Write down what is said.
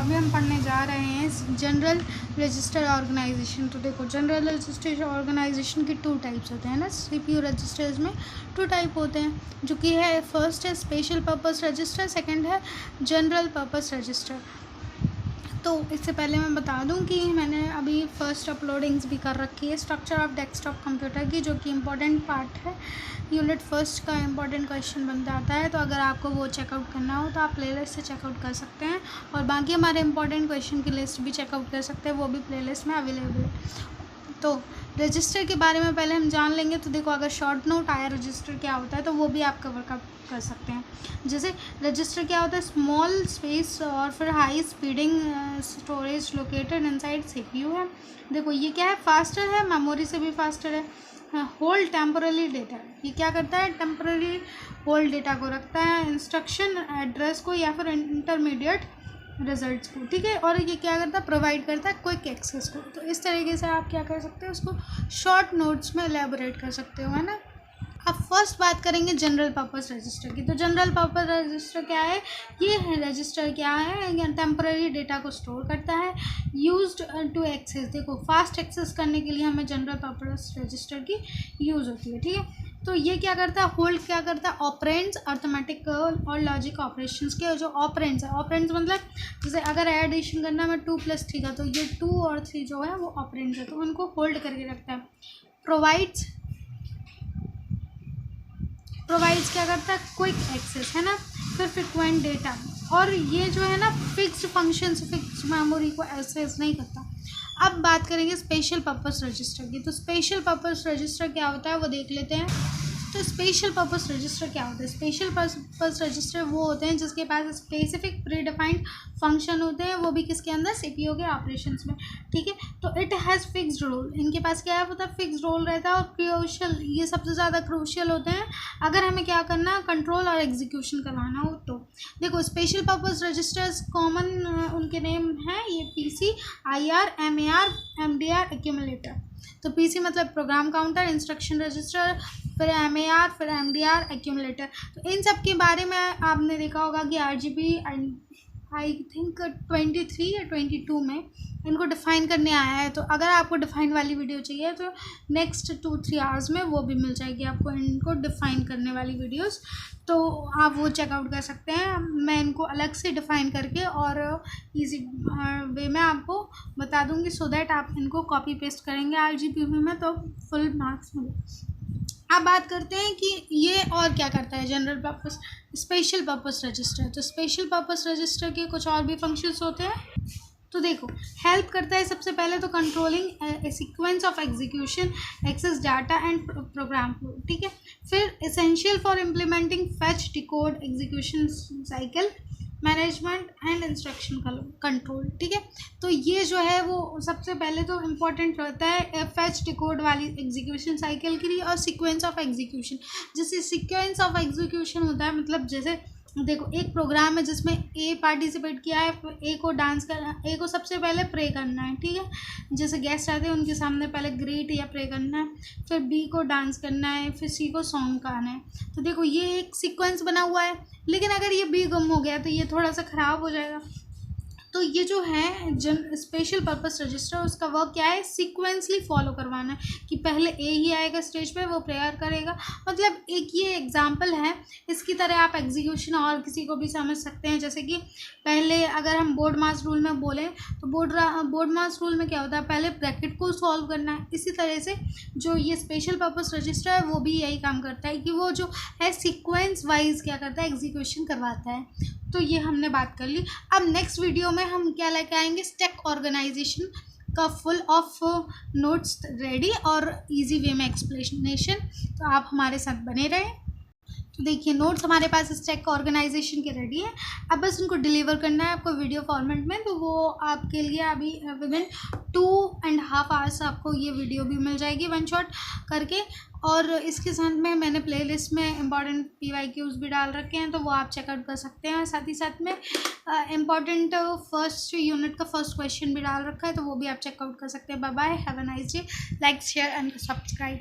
अभी हम पढ़ने जा रहे हैं जनरल रजिस्टर ऑर्गेनाइजेशन। तो देखो, जनरल रजिस्टर ऑर्गेनाइजेशन की 2 टाइप्स होते हैं ना। सीपीयू रजिस्टर्स में 2 टाइप होते हैं, जो कि है फर्स्ट है स्पेशल पर्पस रजिस्टर, सेकंड है जनरल पर्पस रजिस्टर। तो इससे पहले मैं बता दूं कि मैंने अभी फर्स्ट अपलोडिंग्स भी कर रखी है स्ट्रक्चर ऑफ डेस्कटॉप कंप्यूटर की, जो कि इम्पोर्टेंट पार्ट है। यूनिट फर्स्ट का इम्पोर्टेंट क्वेश्चन बन जाता है। तो अगर आपको वो चेकआउट करना हो तो आप प्लेलिस्ट से चेकआउट कर सकते हैं, और बाकी हमारे इम्पोर्टेंट क्वेश्चन की लिस्ट भी चेकआउट कर सकते हैं, वो भी प्लेलिस्ट में अवेलेबल है। तो रजिस्टर के बारे में पहले हम जान लेंगे। तो देखो, अगर शॉर्ट नोट आया रजिस्टर क्या होता है तो वो भी आप कवर कर सकते हैं। जैसे रजिस्टर क्या होता है, स्मॉल स्पेस और फिर high speeding storage located inside CPU है। देखो ये क्या है, फास्टर है, मेमोरी से भी फास्टर है। होल्ड टेम्पररी डेटा, ये क्या करता है, टेम्पररी होल्ड डेटा को रखता है, इंस्ट्रक्शन एड्रेस को या फिर इंटरमीडिएट रिजल्ट्स को, ठीक है। और ये क्या करता है, प्रोवाइड करता है क्विक एक्सेस को। तो इस तरीके से आप क्या कर सकते हो, उसको शॉर्ट नोट्स में एलेबोरेट कर सकते हो, है ना। अब फर्स्ट बात करेंगे जनरल पर्पस रजिस्टर की। तो जनरल पर्पस रजिस्टर क्या है, ये रजिस्टर क्या है, टेम्पररी डेटा को स्टोर करता है, यूज्ड टू एक्सेस। देखो, फास्ट एक्सेस करने के लिए हमें जनरल पर्पस रजिस्टर की यूज़ होती है, ठीक है। तो ये क्या करता है, होल्ड क्या करता है, ऑपरेंड्स, अर्थमेटिक और लॉजिक ऑपरेशंस के जो ऑपरेंड्स है, ऑपरेंड्स मतलब जैसे अगर एडिशन करना है 2 + 3 का, तो ये 2 और 3 जो है वो ऑपरेंड्स है, तो उनको होल्ड करके रखता है। प्रोवाइड्स क्या करता है, क्विक एक्सेस, है ना। फिर फ्रिक्वेंट डेटा, और ये जो है ना फिक्स्ड फंक्शंस, फिक्स्ड मेमोरी को एक्सेस नहीं करता। अब बात करेंगे स्पेशल पर्पस रजिस्टर की। तो स्पेशल पर्पस रजिस्टर क्या होता है वो देख लेते हैं। तो स्पेशल पर्पस रजिस्टर क्या होता है, स्पेशल पर्पस रजिस्टर वो होते हैं जिसके पास स्पेसिफिक प्री डिफाइंड फंक्शन होते हैं, वो भी किसके अंदर, सीपीयू के ऑपरेशंस में, ठीक है। तो इट हैज़ फिक्स्ड रोल, इनके पास क्या है, मतलब फिक्स्ड रोल रहता है। और क्रूशियल, ये सबसे ज़्यादा क्रूशियल होते हैं अगर हमें क्या करना, कंट्रोल और एग्जीक्यूशन करवाना हो। तो देखो, स्पेशल पर्पस रजिस्टर्स कॉमन उनके नेम हैं, ये PC, IR, MAR, MDR, accumulator. तो पीसी मतलब प्रोग्राम काउंटर, इंस्ट्रक्शन रजिस्टर, फिर एमएआर, फिर एमडीआर, एक्यूमुलेटर। तो इन सब के बारे में आपने देखा होगा कि आरजीबी आई थिंक 23 या 22 में इनको डिफ़ाइन करने आया है। तो अगर आपको डिफ़ाइन वाली वीडियो चाहिए तो नेक्स्ट 2-3 आवर्स में वो भी मिल जाएगी आपको, इनको डिफ़ाइन करने वाली वीडियोस। तो आप वो चेकआउट कर सकते हैं। मैं इनको अलग से डिफ़ाइन करके और इजी वे में आपको बता दूंगी, सो दैट आप इनको कॉपी पेस्ट करेंगे आरजीबी में तो फुल मार्क्स मिले। अब बात करते हैं कि ये और क्या करता है general purpose special purpose register. तो स्पेशल पर्पस रजिस्टर के कुछ और भी फंक्शंस होते हैं। तो देखो, हेल्प करता है सबसे पहले तो controlling sequence of execution, access data and program flow, ठीक है। फिर essential for implementing fetch, decode, execution cycle management and instruction control, ठीक है। तो ये जो है वो सबसे पहले तो इम्पॉर्टेंट रहता है फेच, डिकोड वाली एग्जीक्यूशन साइकिल के लिए, और सीक्वेंस ऑफ एग्जीक्यूशन। जैसे सीक्वेंस ऑफ एग्जीक्यूशन होता है, मतलब जैसे देखो, एक प्रोग्राम है जिसमें ए पार्टिसिपेट किया है, ए को डांस करना, ए को सबसे पहले प्रे करना है, ठीक है। जैसे गेस्ट आते हैं उनके सामने पहले ग्रीट या प्रे करना है, फिर बी को डांस करना है, फिर सी को सॉन्ग गाना है। तो देखो, ये एक सीक्वेंस बना हुआ है, लेकिन अगर ये बी गुम हो गया तो ये थोड़ा सा ख़राब हो जाएगा। तो ये जो है स्पेशल पर्पस रजिस्टर, उसका वर्क क्या है, सीक्वेंसली फॉलो करवाना है कि पहले ए ही आएगा स्टेज पे, वो प्रेयर करेगा। मतलब एक ये एग्जांपल है, इसकी तरह आप एग्जीक्यूशन और किसी को भी समझ सकते हैं। जैसे कि पहले अगर हम बोर्ड मास रूल में बोलें तो बोर्ड मास रूल में क्या होता है, पहले ब्रैकेट को सॉल्व करना है। इसी तरह से जो ये स्पेशल पर्पस रजिस्टर है वो भी यही काम करता है कि वो जो है सीक्वेंस वाइज क्या करता है, एग्जीक्यूशन करवाता है। तो ये हमने बात कर ली। अब नेक्स्ट वीडियो में हम क्या लेके आएंगे, स्टैक ऑर्गेनाइजेशन का फुल ऑफ नोट्स रेडी और इजी वे में एक्सप्लेनेशन। तो आप हमारे साथ बने रहें। तो देखिए, नोट्स हमारे पास स्टैक ऑर्गेनाइजेशन के रेडी है, अब बस उनको डिलीवर करना है आपको वीडियो फॉर्मेट में। तो वो आपके लिए अभी विदिन 2.5 आवर्स आपको ये वीडियो भी मिल जाएगी वन शॉट करके। और इसके साथ में मैंने प्लेलिस्ट में इम्पॉर्टेंट PYQs भी डाल रखे हैं, तो वो आप चेकआउट कर सकते हैं। साथ ही साथ में इम्पॉर्टेंट फर्स्ट यूनिट का फर्स्ट क्वेश्चन भी डाल रखा है, तो वो भी आप चेकआउट कर सकते हैं। Bye bye, have a nice day, like share and subscribe.